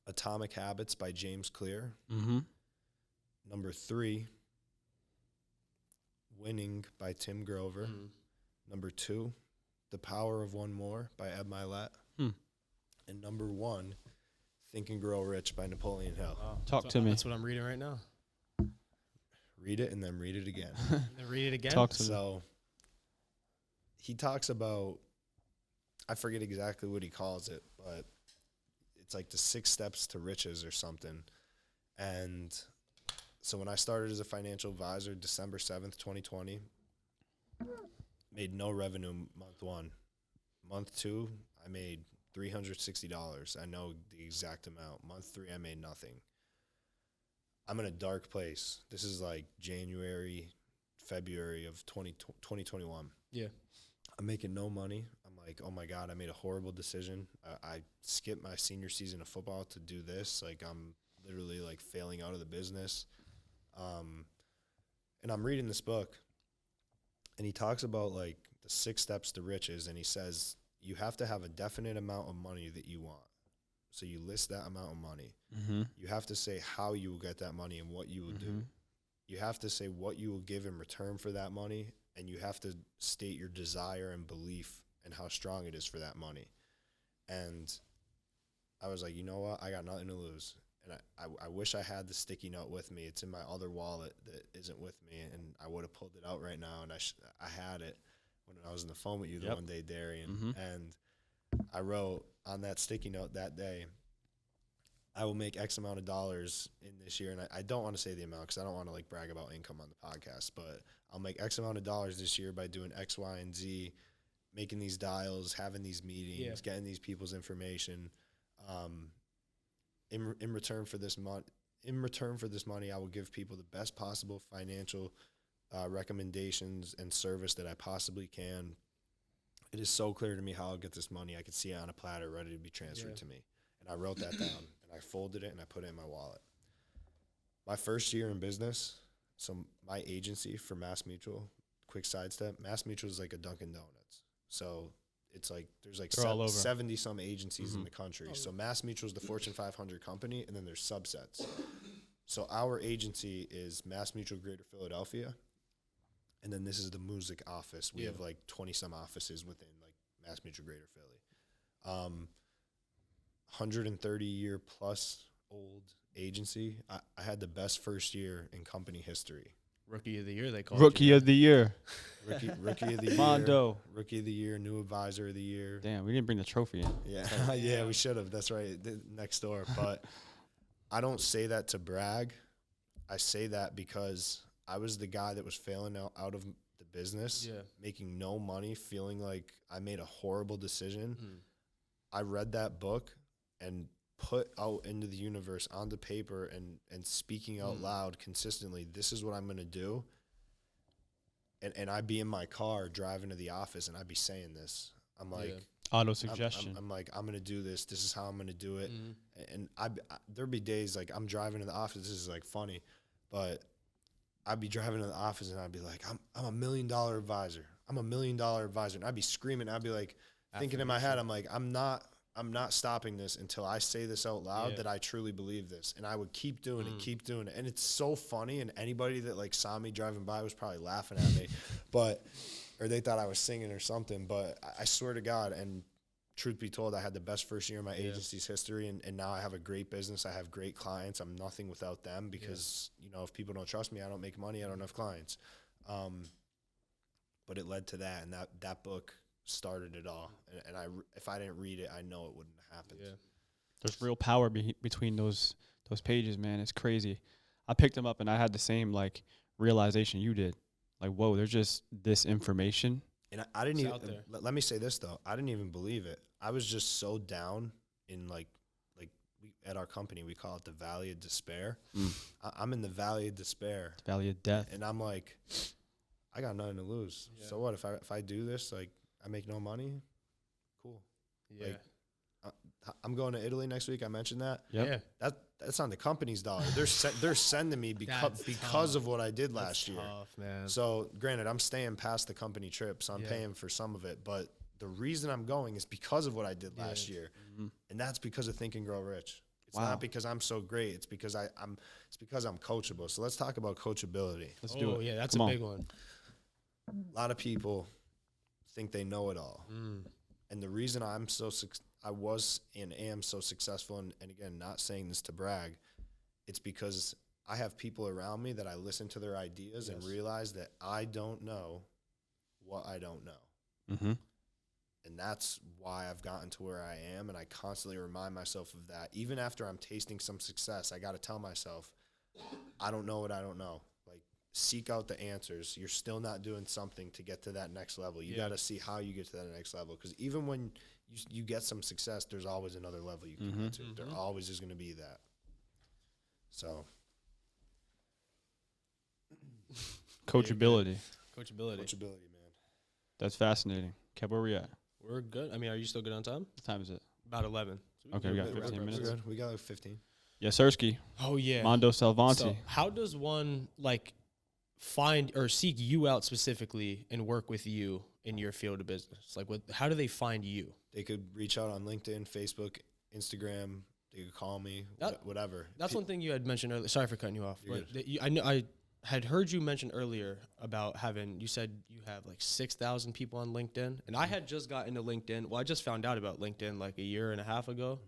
Atomic Habits by James Clear. Mm-hmm. Number 3. Winning by Tim Grover. Number 2. The Power of One More by Ed Milet. And number 1. Think and Grow Rich by Napoleon Hill. Talk to me. That's what I'm reading right now. Read it and then read it again. Then read it again. Talk to me. So he talks about, I forget exactly what he calls it, but it's like the 6 steps to riches or something. And so when I started as a financial advisor, December 7th, 2020, made no revenue month 1. Month 2, I made $360. I know the exact amount. Month 3, I made nothing. I'm in a dark place. This is like January, February of 2021. Yeah. I'm making no money. I'm like, oh my God, I made a horrible decision. I skipped my senior season of football to do this. Like, I'm literally like failing out of the business. And I'm reading this book, and he talks about like the 6 steps to riches, and he says you have to have a definite amount of money that you want. So you list that amount of money. Mm-hmm. You have to say how you will get that money and what you will do. You have to say what you will give in return for that money, and you have to state your desire and belief and how strong it is for that money. And I was like, you know what? I got nothing to lose. And I wish I had the sticky note with me. It's in my other wallet that isn't with me, and I would have pulled it out right now, and I had it when I was on the phone with you the one day, Darrian. And I wrote on that sticky note that day, I will make X amount of dollars in this year. And I don't want to say the amount because I don't want to like brag about income on the podcast, but I'll make X amount of dollars this year by doing X, Y, and Z, making these dials, having these meetings, getting these people's information. In return for this money, I will give people the best possible financial recommendations and service that I possibly can. It is so clear to me how I'll get this money. I can see it on a platter ready to be transferred to me. And I wrote that down, and I folded it, and I put it in my wallet. My first year in business, so my agency for Mass Mutual, quick sidestep, Mass Mutual is like a Dunkin' Donuts. So it's like there's like 70-some agencies in the country. So Mass Mutual is the Fortune 500 company, and then there's subsets. So our agency is Mass Mutual Greater Philadelphia, and then this is the music office. We have like 20-some offices within like Mass Mutual Greater Philly. 130-year plus old agency. I had the best first year in company history. Rookie of the year, they call Rookie of the year. Rookie of the year. Mondo. Rookie of the year, new advisor of the year. Damn, we didn't bring the trophy in. Yeah, yeah, we should have. That's right, next door. But I don't say that to brag. I say that because I was the guy that was failing out of the business, making no money, feeling like I made a horrible decision. I read that book and put out into the universe onto paper and speaking out loud consistently, this is what I'm going to do. And I'd be in my car driving to the office, and I'd be saying this. I'm like, auto suggestion. I'm like, I'm going to do this. This is how I'm going to do it. And there'd be days like I'm driving to the office. This is like funny, but I'd be driving to the office and I'd be like, I'm $1 million advisor. I'm $1 million advisor. And I'd be screaming. I'd be like thinking in my head, I'm like, I'm not stopping this until I say this out loud that I truly believe this. And I would keep doing it. And it's so funny. And anybody that like saw me driving by was probably laughing at me, or they thought I was singing or something. But I swear to God, and truth be told, I had the best first year in my agency's history, and now I have a great business. I have great clients. I'm nothing without them because, you know, if people don't trust me, I don't make money. I don't have clients. But it led to that, and that book started it all. And if I didn't read it, I know it wouldn't have happened. Yeah. There's real power between those pages, man. It's crazy. I picked them up, and I had the same, like, realization you did. Like, whoa, there's just this information. And I didn't even, let me say this, though. I didn't even believe it. I was just so down in, like at our company, we call it the Valley of Despair. I'm in the Valley of Despair. Valley of Death. And I'm like, I got nothing to lose. Yeah. So what, if I do this, like, I make no money? Cool. Yeah. Like, I'm going to Italy next week. I mentioned that. Yep. Yeah. That's on the company's dollar. They're sending me because of what I did last year. Tough, man. So granted, I'm staying past the company trip, so I'm paying for some of it. But the reason I'm going is because of what I did last year, and that's because of Think and Grow Rich. It's not because I'm so great. It's because I'm coachable. So let's talk about coachability. Let's do it. Yeah, that's a big one. A lot of people think they know it all, and the reason I was and am so successful, and again, not saying this to brag, it's because I have people around me that I listen to their ideas and realize that I don't know what I don't know. Mm-hmm. And that's why I've gotten to where I am, and I constantly remind myself of that. Even after I'm tasting some success, I got to tell myself, I don't know what I don't know. Like, seek out the answers. You're still not doing something to get to that next level. You got to see how you get to that next level, because even when you get some success, there's always another level you can get to. There always is going to be that. So, coachability, man. That's fascinating. Kev, where we at? We're good. I mean, are you still good on time? What time is it? About 11. So okay, we got 15 minutes. We got like 15. Yeah, Sirski. Oh, yeah. Mando Sallavanti. So how does one, like, find or seek you out specifically and work with you in your field of business? Like, how do they find you? They could reach out on LinkedIn, Facebook, Instagram. They could call me, whatever. That's one thing you had mentioned earlier. Sorry for cutting you off. But I had heard you mention earlier about you said you have like 6,000 people on LinkedIn. And I had just got into LinkedIn. Well, I just found out about LinkedIn like a year and a half ago.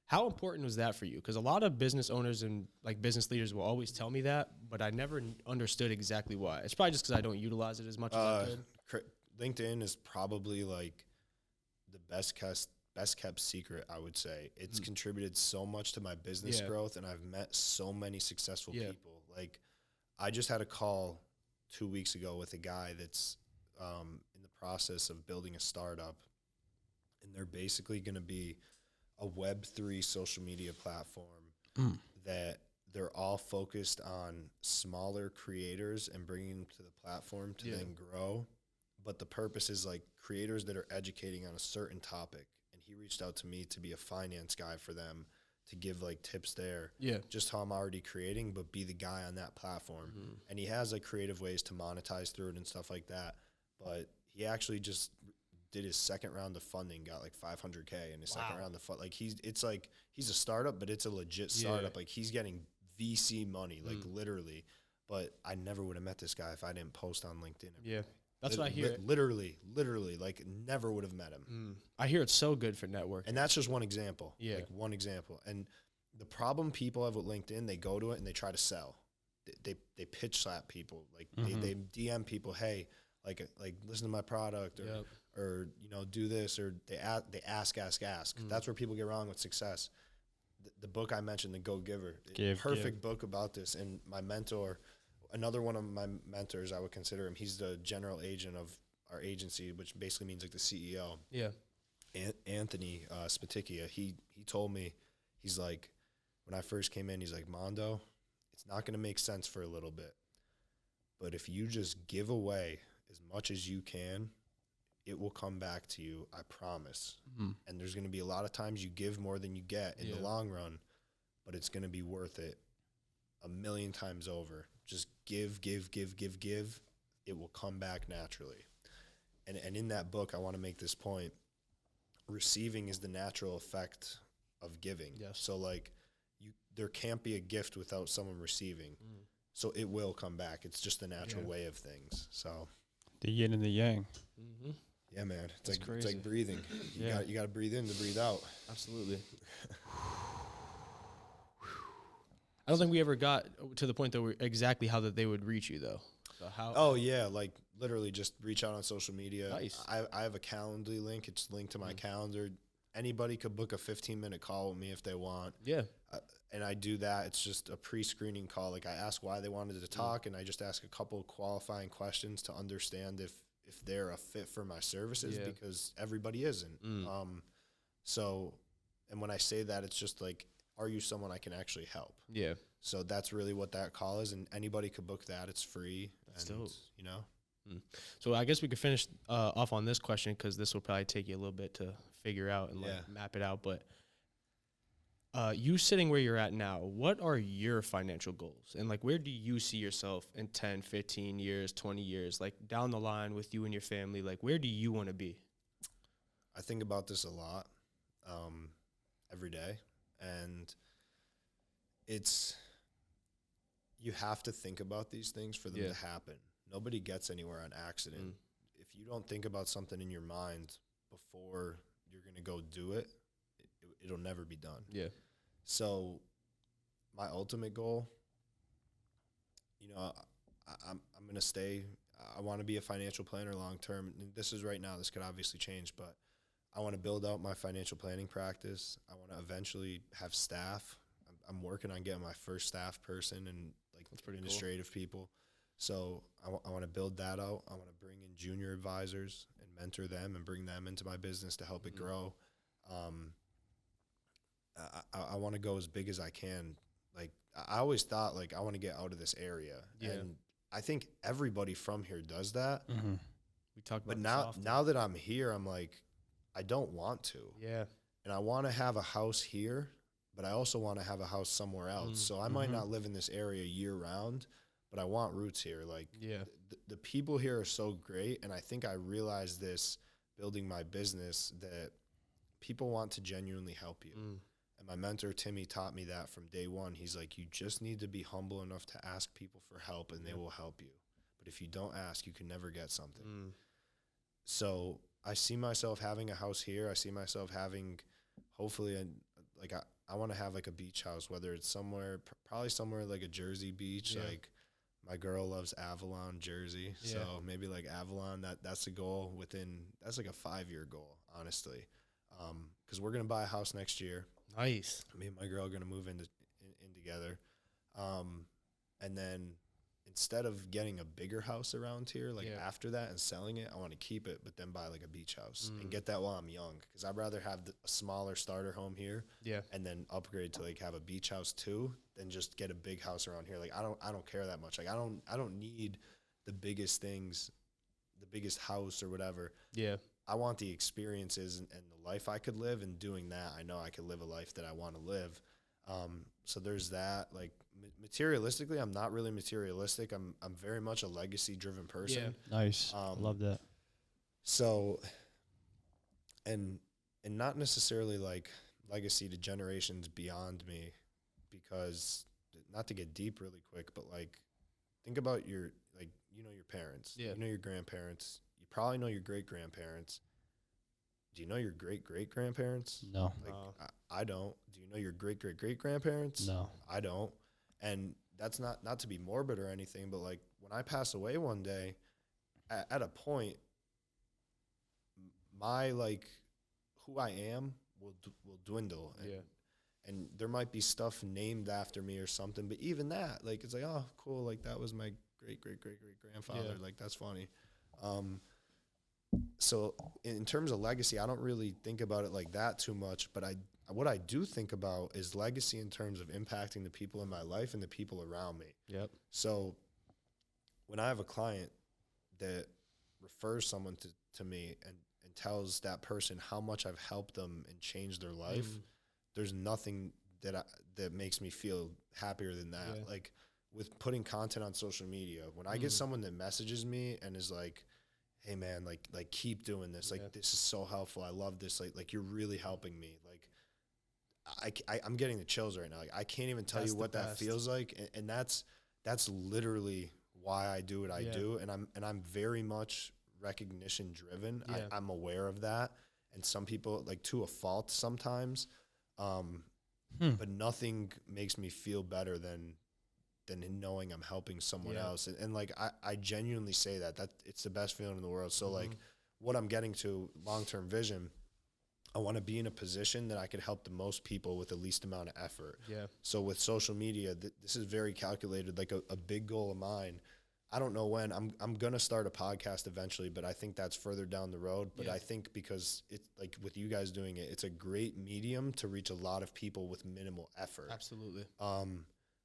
How important was that for you? Because a lot of business owners and like business leaders will always tell me that, but I never understood exactly why. It's probably just because I don't utilize it as much as I could. LinkedIn is probably like the best kept secret, I would say. It's contributed so much to my business growth, and I've met so many successful people. Like, I just had a call 2 weeks ago with a guy that's in the process of building a startup, and they're basically going to be a Web3 social media platform that they're all focused on smaller creators and bringing them to the platform to then grow. But the purpose is like creators that are educating on a certain topic. And he reached out to me to be a finance guy for them, to give like tips there. Yeah. Just how I'm already creating, but be the guy on that platform. And he has like creative ways to monetize through it and stuff like that. But he actually just did his second round of funding, got like $500K in his second round of funding. Like he's a startup, but it's a legit startup. Like he's getting VC money, like literally. But I never would have met this guy if I didn't post on LinkedIn. That's what I hear. Literally, like never would have met him. I hear it's so good for networking. And that's just one example. Yeah. Like one example. And the problem people have with LinkedIn, they go to it and they try to sell. They pitch slap people. Like they DM people, hey, like listen to my product or you know, do this, or they ask. That's where people get wrong with success. The book I mentioned, The Go Giver, perfect book about this. And my mentor, another one of my mentors, I would consider him. He's the general agent of our agency, which basically means like the CEO. Yeah. Anthony Spatikia. He told me, he's like, when I first came in, he's like, Mondo, it's not going to make sense for a little bit, but if you just give away as much as you can, it will come back to you, I promise. And there's going to be a lot of times you give more than you get in the long run, but it's going to be worth it 1,000,000 times over. Just give. It will come back naturally. And in that book, I want to make this point. Receiving is the natural effect of giving. Yes. So like there can't be a gift without someone receiving. So it will come back. It's just the natural way of things. So the yin and the yang. Yeah, man. It's crazy. like breathing. You got to breathe in to breathe out. Absolutely. I don't think we ever got to the point that we're exactly how that they would reach you though. So how? Oh yeah, like literally just reach out on social media. Nice. I have a Calendly link. It's linked to my calendar. Anybody could book a 15-minute call with me if they want. Yeah. And I do that. It's just a pre-screening call. Like I ask why they wanted to talk, and I just ask a couple of qualifying questions to understand if they're a fit for my services, because everybody isn't. So, and when I say that, it's just like, are you someone I can actually help? Yeah. So that's really what that call is, and anybody could book that. It's free. That's and, dope. you know? So I guess we could finish off on this question, because this will probably take you a little bit to figure out and like map it out. But you sitting where you're at now, what are your financial goals? And like, where do you see yourself in 10, 15 years, 20 years, like down the line with you and your family? Like, where do you want to be? I think about this a lot every day. And you have to think about these things for them to happen. Nobody gets anywhere on accident. If you don't think about something in your mind before you're going to go do it, it'll never be done. Yeah. So my ultimate goal, you know, I'm going to stay. I want to be a financial planner long term. This is right now. This could obviously change, but I want to build out my financial planning practice. I want to eventually have staff. I'm working on getting my first staff person and like administrative people. So I want to build that out. I want to bring in junior advisors and mentor them and bring them into my business to help it grow. I want to go as big as I can. Like I always thought, like I want to get out of this area, and I think everybody from here does that. We talked about, but now that I'm here, I'm like, I don't want to. Yeah, and I want to have a house here, but I also want to have a house somewhere else. So I might not live in this area year round, but I want roots here. Like the people here are so great, and I think I realized this building my business, that people want to genuinely help you. And my mentor, Timmy, taught me that from day one. He's like, you just need to be humble enough to ask people for help, and they will help you. But if you don't ask, you can never get something. So I see myself having a house here. I see myself having, hopefully, I want to have like a beach house, whether it's somewhere, probably somewhere like a Jersey beach. Like my girl loves Avalon, Jersey. So maybe like Avalon, that's the goal that's like a 5-year goal, honestly. Because we're going to buy a house next year. Nice. Me and my girl are going to move in together. And then instead of getting a bigger house around here, like after that and selling it, I want to keep it, but then buy like a beach house and get that while I'm young. Because I'd rather have a smaller starter home here and then upgrade to like have a beach house too, than just get a big house around here. Like I don't care that much. Like I don't need the biggest things, the biggest house or whatever. Yeah. I want the experiences and the life I could live, and doing that, I know I could live a life that I want to live. So there's that. Like materialistically, I'm not really materialistic. I'm very much a legacy driven person. Yeah. Nice. Love that. So, and not necessarily like legacy to generations beyond me, because not to get deep really quick, but like think about your parents, you know your grandparents. You probably know your great-grandparents. Do you know your great-great-grandparents? No. Like, I don't. Do you know your great-great-great-grandparents? No. I don't. And that's not to be morbid or anything, but, like, when I pass away one day, at a point, my, like, who I am will dwindle. And there might be stuff named after me or something, but even that, like, it's like, oh, cool, like, that was my great-great-great-great-grandfather. Like, that's funny. So in terms of legacy, I don't really think about it like that too much, but what I do think about is legacy in terms of impacting the people in my life and the people around me. Yep. So when I have a client that refers someone to me and tells that person how much I've helped them and changed their life, there's nothing that makes me feel happier than that. Yeah. Like with putting content on social media, when I get someone that messages me and is like, hey man, like keep doing this. Like this is so helpful. I love this. Like you're really helping me. Like I'm getting the chills right now. Like I can't even tell you what that feels like. And that's literally why I do what I do. And I'm very much recognition driven. Yeah. I'm aware of that. And some people, like, to a fault sometimes, but nothing makes me feel better than in knowing I'm helping someone else. And like, I genuinely say that it's the best feeling in the world. So like what I'm getting to, long-term vision, I want to be in a position that I could help the most people with the least amount of effort. Yeah. So with social media, this is very calculated, like a big goal of mine. I don't know when. I'm going to start a podcast eventually, but I think that's further down the road. But I think because it's like with you guys doing it, it's a great medium to reach a lot of people with minimal effort. Absolutely.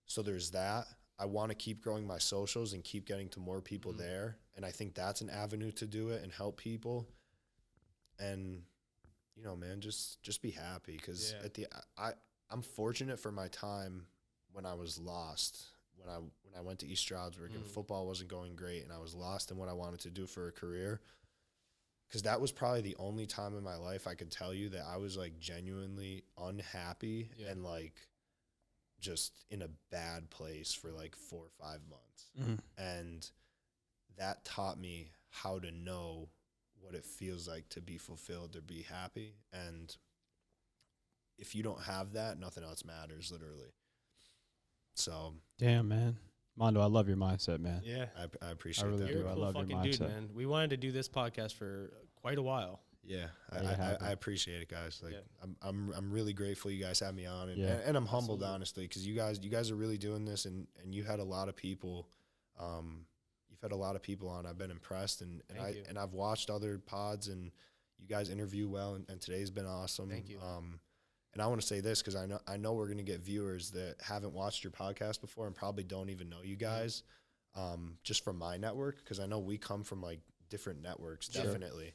So there's that. I want to keep growing my socials and keep getting to more people there. And I think that's an avenue to do it and help people. And, you know, man, just be happy. Because I'm fortunate for my time when I was lost. When I went to East Stroudsburg and football wasn't going great and I was lost in what I wanted to do for a career. Because that was probably the only time in my life I could tell you that I was, like, genuinely unhappy and, like, just in a bad place for, like, 4 or 5 months. And that taught me how to know what it feels like to be fulfilled or be happy. And if you don't have that, nothing else matters, literally. So. Damn, man. Mondo, I love your mindset, man. Yeah. I appreciate really that. do. You're a I cool love your fucking dude, mindset. man. We wanted to do this podcast for quite a while. Yeah, Yeah, I appreciate it, guys. Like, I'm really grateful you guys had me on, and I'm humbled, honestly, because you guys are really doing this, and you had a lot of people, you've had a lot of people on. I've been impressed, and I've watched other pods, and you guys interview well, and today's been awesome. Thank you. And I want to say this because I know we're gonna get viewers that haven't watched your podcast before and probably don't even know you guys, just from my network, because I know we come from, like, different networks, definitely.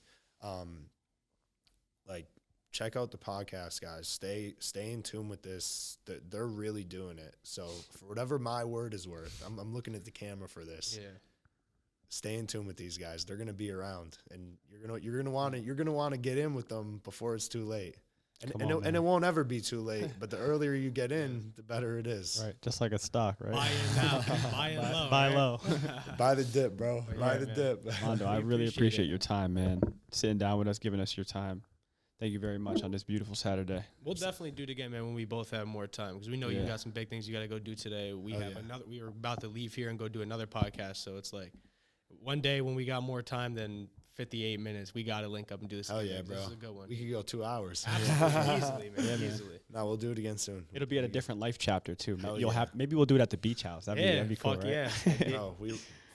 Like, check out the podcast, guys. Stay in tune with this. They're really doing it. So for whatever my word is worth, I'm looking at the camera for this. Yeah. Stay in tune with these guys. They're gonna be around, and you're gonna want to get in with them before it's too late. And it won't ever be too late. But the earlier you get in, the better it is. Right, just like a stock, right? Buy in now, buy in low. Buy right? low. Buy the dip, bro. Buy the man. dip. Mondo, I really appreciate your time, man. Sitting down with us, giving us your time. Thank you very much on this beautiful Saturday. We'll definitely do it again, man, when we both have more time, because we know you got some big things you got to go do today. We are about to leave here and go do another podcast, so it's like one day when we got more time than 58 minutes, we got to link up and do this. Oh, again. yeah, bro. This is a good one. We could go 2 hours. Easily, man. Easily. No, we'll do it again soon. It'll be at a different life chapter too. Hell Maybe we'll do it at the beach house. That'd be cool, fuck right? yeah. No,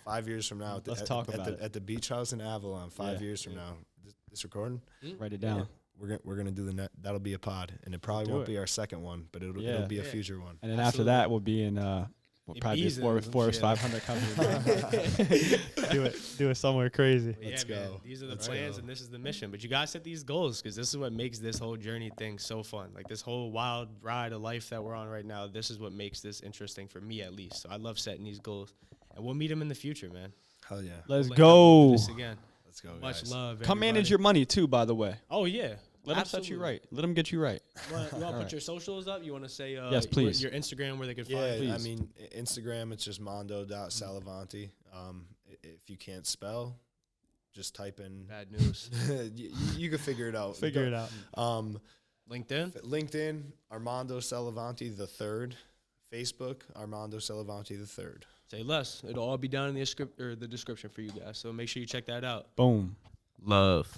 5 years from now, Let's talk about it. At the beach house in Avalon. 5 years from now, this recording. Write it down. We're gonna do that'll be a pod, and it probably won't be our second one, but it'll be a future one. And then after that, we'll be in probably Forbes 500 company. do it somewhere crazy. Let's go. Man, these are the plans, and this is the mission. But you gotta set these goals, because this is what makes this whole journey thing so fun. Like, this whole wild ride of life that we're on right now, this is what makes this interesting for me, at least. So I love setting these goals, and we'll meet them in the future, man. Hell yeah. Let's go. This again. Let's go. Much guys. love. Come manage your money too, by the way. Oh yeah. Let them set you right. Let them get you right. You want to put your socials up? You want to say yes, please. Your Instagram, where they can find you? I mean, Instagram, it's just Mando.Sallavanti. If you can't spell, just type in. Bad news. you can figure it out. LinkedIn, Armando Sallavanti III. Facebook, Armando Sallavanti III. Say less. It'll all be down in the description for you guys. So make sure you check that out. Boom. Love.